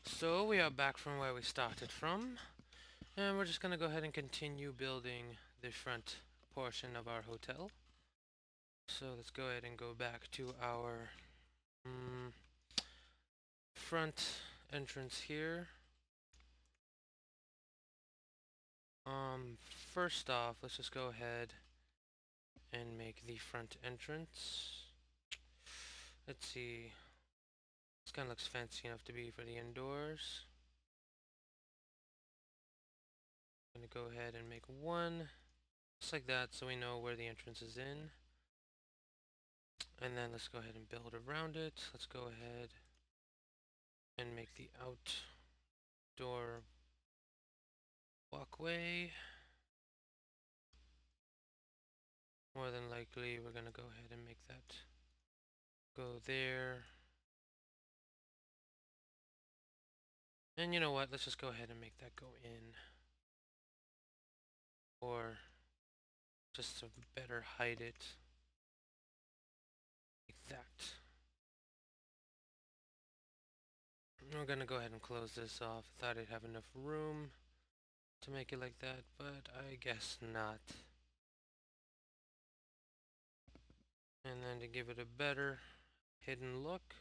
So we are back from where we started from, and we're just gonna go ahead and continue building the front portion of our hotel. So let's go ahead and go back to our front entrance here. First off, let's just go ahead and make the front entrance. Let's see. This kind of looks fancy enough to be for the indoors. I'm gonna go ahead and make one just like that so we know where the entrance is in. And then let's go ahead and build around it. Let's go ahead and make the outdoor walkway. More than likely, we're gonna go ahead and make that go there. And you know what? Let's just go ahead and make that go in. Or just to better hide it. Like that. We're gonna go ahead and close this off. Thought I'd have enough room to make it like that, but I guess not. And then to give it a better hidden look,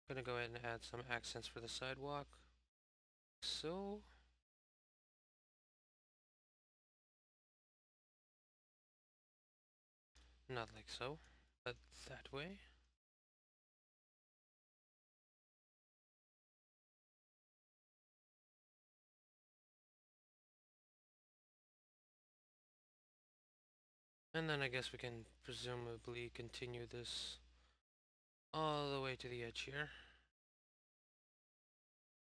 I'm gonna go ahead and add some accents for the sidewalk. So, not like so, but that way. And then I guess we can presumably continue this all the way to the edge here.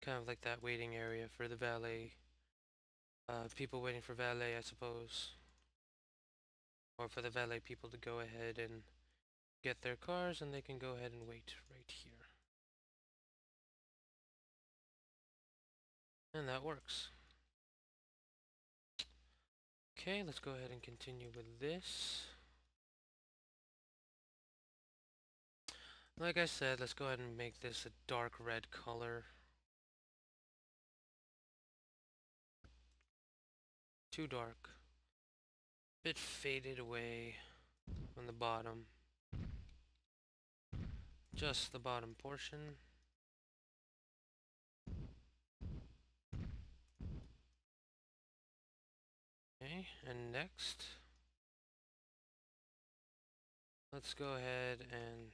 Kind of like that waiting area for the valet. People waiting for valet, I suppose. Or for the valet people to go ahead and get their cars and they can go ahead and wait right here. And that works. Okay, let's go ahead and continue with this. Like I said, let's go ahead and make this a dark red color. Too dark. Bit faded away on the bottom. Just the bottom portion. Okay, and next, let's go ahead and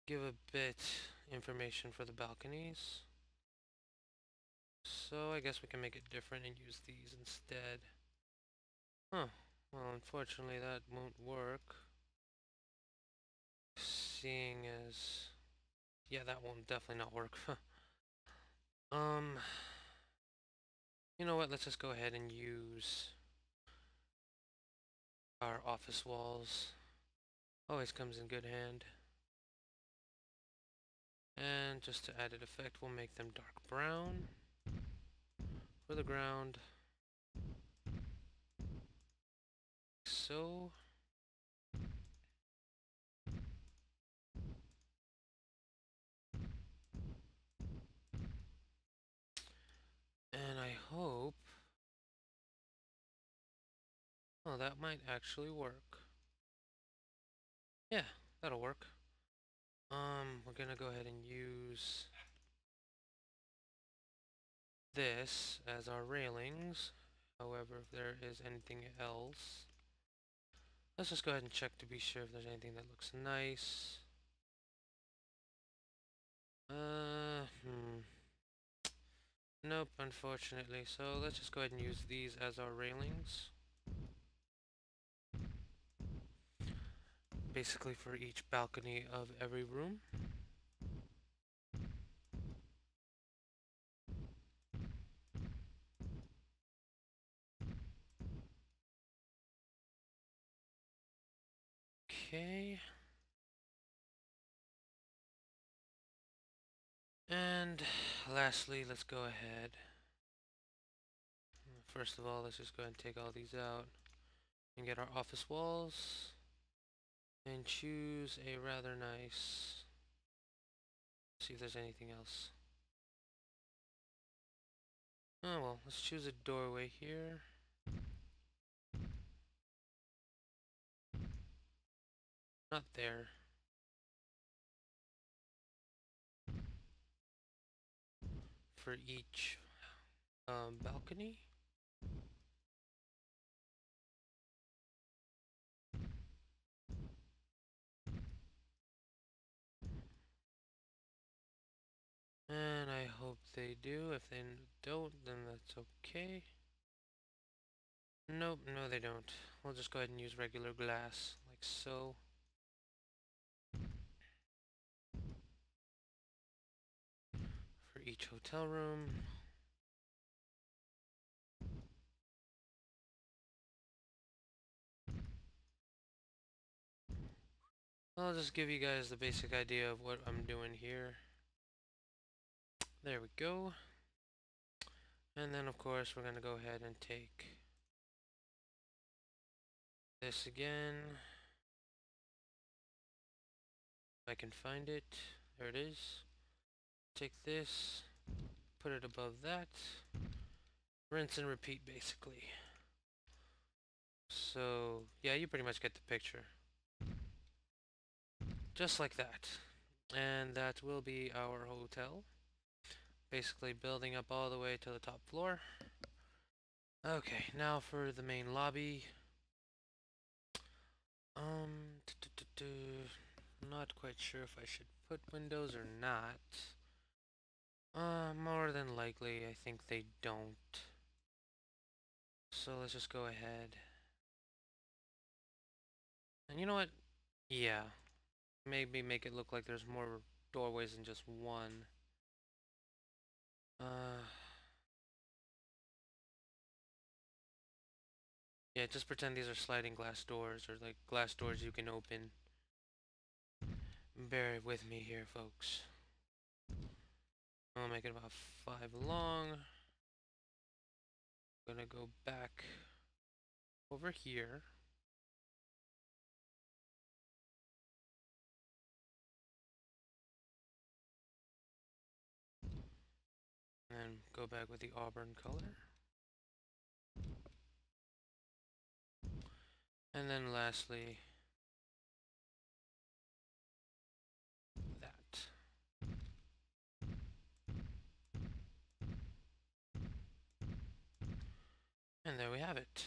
give a bit information for the balconies. So I guess we can make it different and use these instead. Huh, well unfortunately that won't work. Seeing as, yeah, that won't definitely not work. um, you know what, let's just go ahead and use our office walls. Always comes in good hand. And just to added effect, we'll make them dark brown for the ground. So. And I hope, oh, that might actually work. Yeah, that'll work. We're gonna go ahead and use this as our railings. However, if there is anything else, let's just go ahead and check to be sure if there's anything that looks nice. Nope, unfortunately. So let's just go ahead and use these as our railings. Basically for each balcony of every room. Okay. And lastly, let's go ahead. First of all, let's just go ahead and take all these out and get our office walls and choose a rather nice See if there's anything else. Oh well, let's choose a doorway here. Not there. For each balcony. And I hope they do. If they don't, then that's okay. Nope, no they don't. We'll just go ahead and use regular glass, like so. For each hotel room. I'll just give you guys the basic idea of what I'm doing here. There we go. And then of course we're gonna go ahead and take this again. If I can find it. There it is. Take this, put it above that. Rinse and repeat basically. So yeah, you pretty much get the picture. Just like that. And that will be our hotel. Basically building up all the way to the top floor. Okay, now for the main lobby. Not quite sure if I should put windows or not. More than likely, I think they don't. So let's just go ahead. And you know what? Yeah. Maybe make it look like there's more doorways than just one. Yeah, just pretend these are sliding glass doors, or like glass doors you can open. Bear with me here, folks. I'll make it about 5 long. I'm gonna go back over here. And go back with the auburn color. And then lastly, that. And there we have it.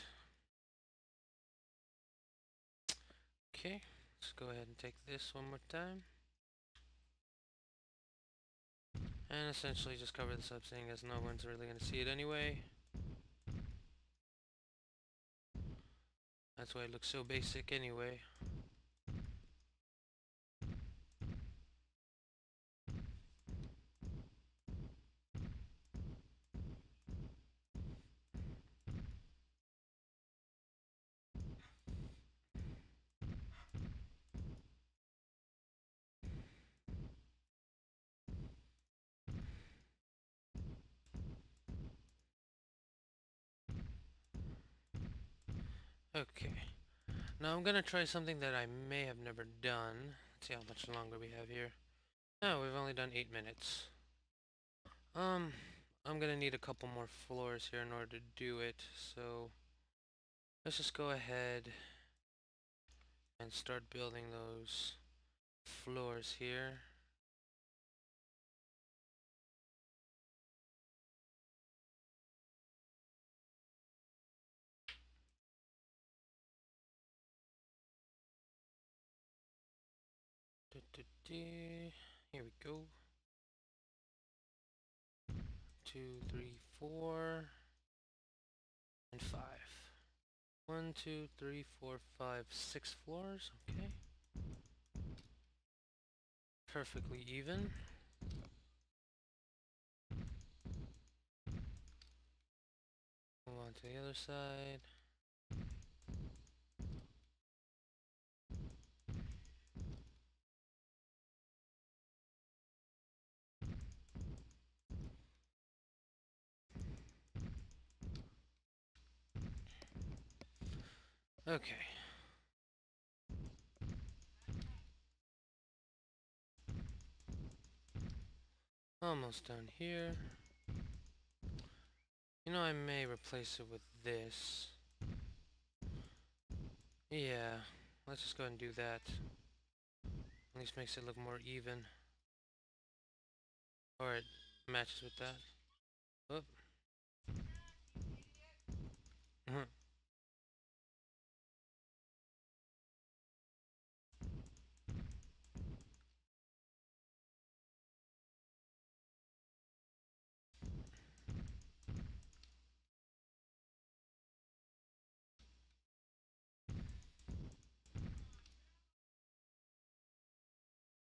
Okay, let's go ahead and take this one more time. And essentially just cover this up, seeing as no one's really going to see it anyway. That's why it looks so basic anyway. Okay. Now I'm gonna try something that I may have never done. Let's see how much longer we have here. Oh, we've only done 8 minutes. I'm gonna need a couple more floors here in order to do it, so let's just go ahead and start building those floors here. Here we go. 2, 3, 4, and 5. 1, 2, 3, 4, 5, 6 floors. Okay. Perfectly even. Move on to the other side. Okay. Almost down here. You know, I may replace it with this. Yeah, let's just go ahead and do that. At least makes it look more even. Or it matches with that. Oop.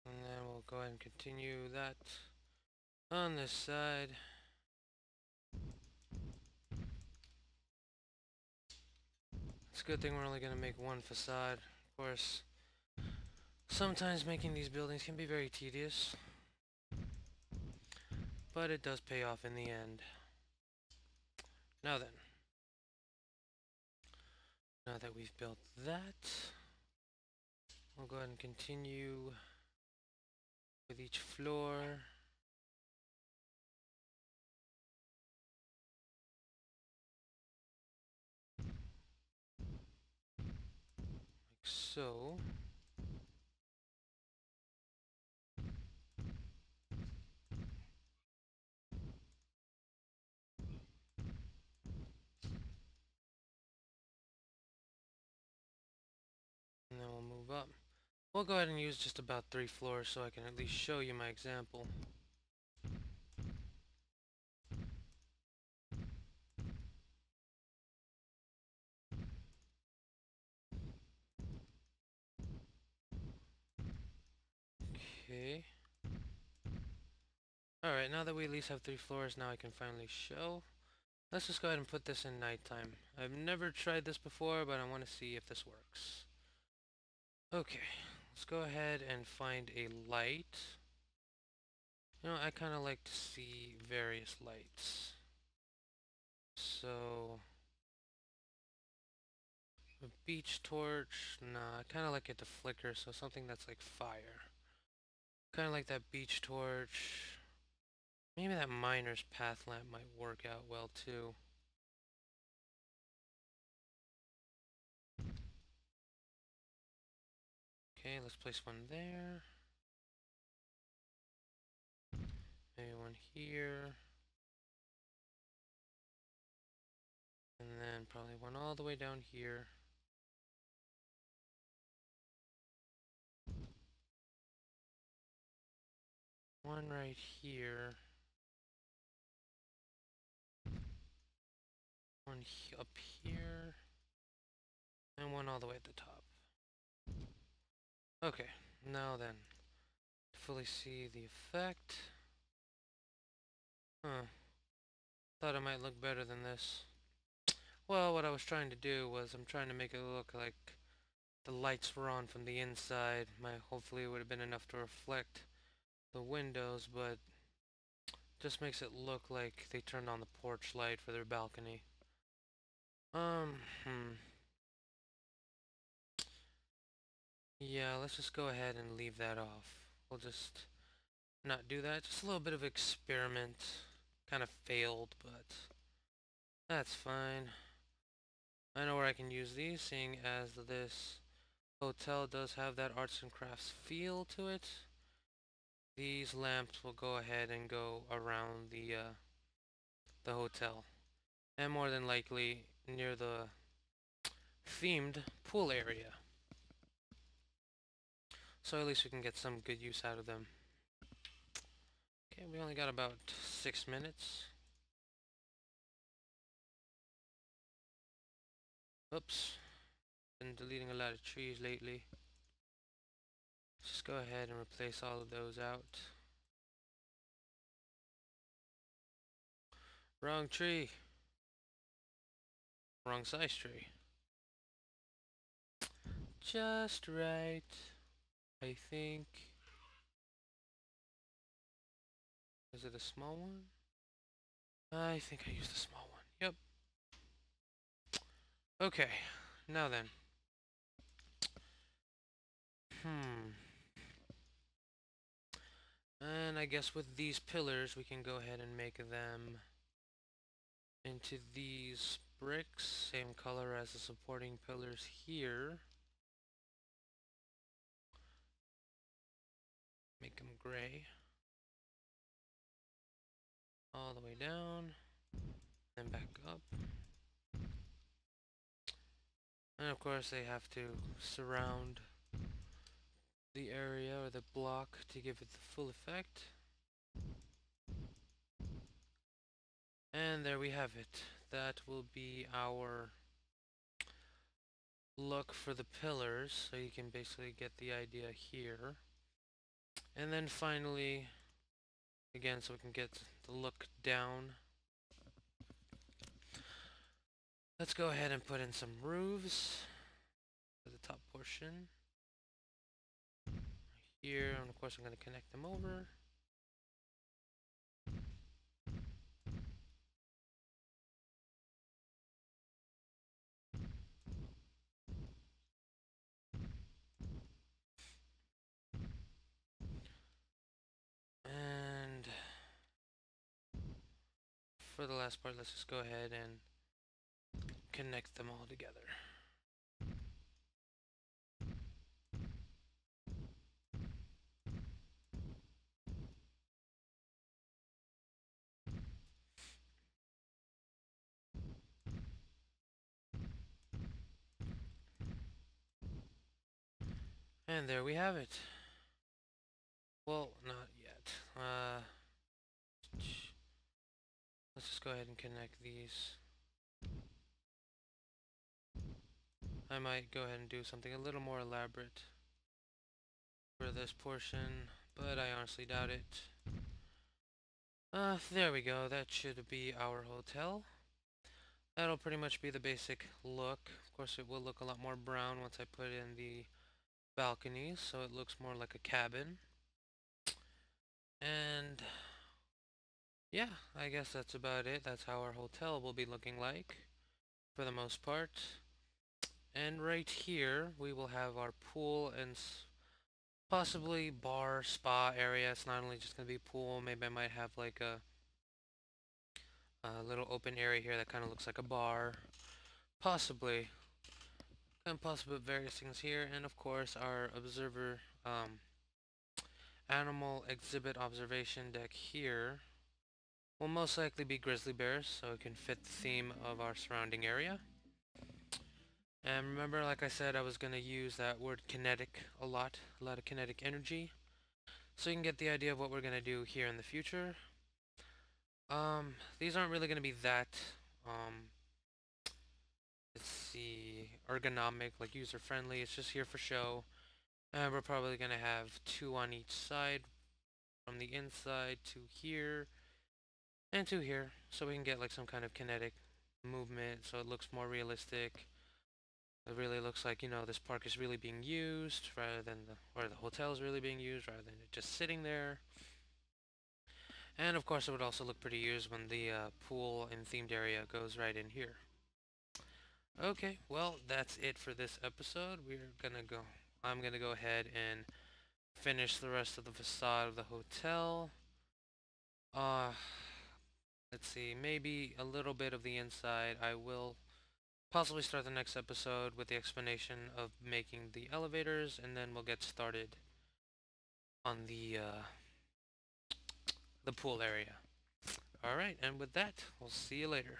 And then we'll go ahead and continue that on this side. It's a good thing we're only going to make one facade. Of course, sometimes making these buildings can be very tedious, but it does pay off in the end. Now then, now that we've built that, we'll go ahead and continue with each floor. Like so. And then we'll move up. We'll go ahead and use just about 3 floors so I can at least show you my example. Okay. Alright, now that we at least have 3 floors, now I can finally show. Let's just go ahead and put this in nighttime. I've never tried this before, but I want to see if this works. Okay, let's go ahead and find a light. You know, I kind of like to see various lights. So, a beach torch, nah, I kind of like it to flicker, so something that's like fire. Kind of like that beach torch. Maybe that miner's path lamp might work out well too. Okay, let's place one there. Maybe one here. And then probably one all the way down here. One right here. One up here. And one all the way at the top. Okay, now then. To fully see the effect. Huh. Thought it might look better than this. Well, what I was trying to do was I'm trying to make it look like the lights were on from the inside. Hopefully it would have been enough to reflect the windows, but just makes it look like they turned on the porch light for their balcony. Yeah, let's just go ahead and leave that off. We'll just not do that. Just a little bit of experiment. Kind of failed, but that's fine. I know where I can use these, seeing as this hotel does have that arts and crafts feel to it. These lamps will go ahead and go around the hotel, and more than likely near the themed pool area. So at least we can get some good use out of them. Okay, we only got about 6 minutes. Oops. Been deleting a lot of trees lately. Let's just go ahead and replace all of those out. Wrong tree. Wrong size tree. Just right, I think. Is it a small one? I think I used a small one. Yep. Okay, now then. And I guess with these pillars, we can go ahead and make them into these bricks, same color as the supporting pillars here. Make them gray. All the way down, and back up. And of course they have to surround the area or the block to give it the full effect. And there we have it. That will be our look for the pillars, so you can basically get the idea here. And then finally, again, so we can get the look down, let's go ahead and put in some roofs for the top portion. Here, and of course I'm going to connect them over. And for the last part, let's just go ahead and connect them all together. And there we have it. Well, not yet. Let's just go ahead and connect these. I might go ahead and do something a little more elaborate for this portion, but I honestly doubt it. There we go. That should be our hotel. That'll pretty much be the basic look. Of course, it will look a lot more brown once I put in the balconies, so it looks more like a cabin. And yeah, I guess that's about it. That's how our hotel will be looking like for the most part. And right here, we will have our pool and possibly bar, spa area. It's not only just going to be pool, maybe I might have like a little open area here that kind of looks like a bar. Possibly. And possibly various things here. And of course, our observer, animal exhibit observation deck here will most likely be grizzly bears, so it can fit the theme of our surrounding area. And remember, like I said, I was going to use that word kinetic a lot of kinetic energy, so you can get the idea of what we're going to do here in the future. These aren't really going to be that, let's see, ergonomic, like user-friendly. It's just here for show. And we're probably going to have 2 on each side, from the inside to here, and to here, so we can get like some kind of kinetic movement, so it looks more realistic. It really looks like, you know, this park is really being used rather than or the hotel is really being used rather than it just sitting there. And of course it would also look pretty used when the pool and themed area goes right in here. Okay, well, that's it for this episode. I'm gonna go ahead and finish the rest of the facade of the hotel. Let's see, maybe a little bit of the inside. I will possibly start the next episode with the explanation of making the elevators, and then we'll get started on the pool area. Alright, and with that, we'll see you later.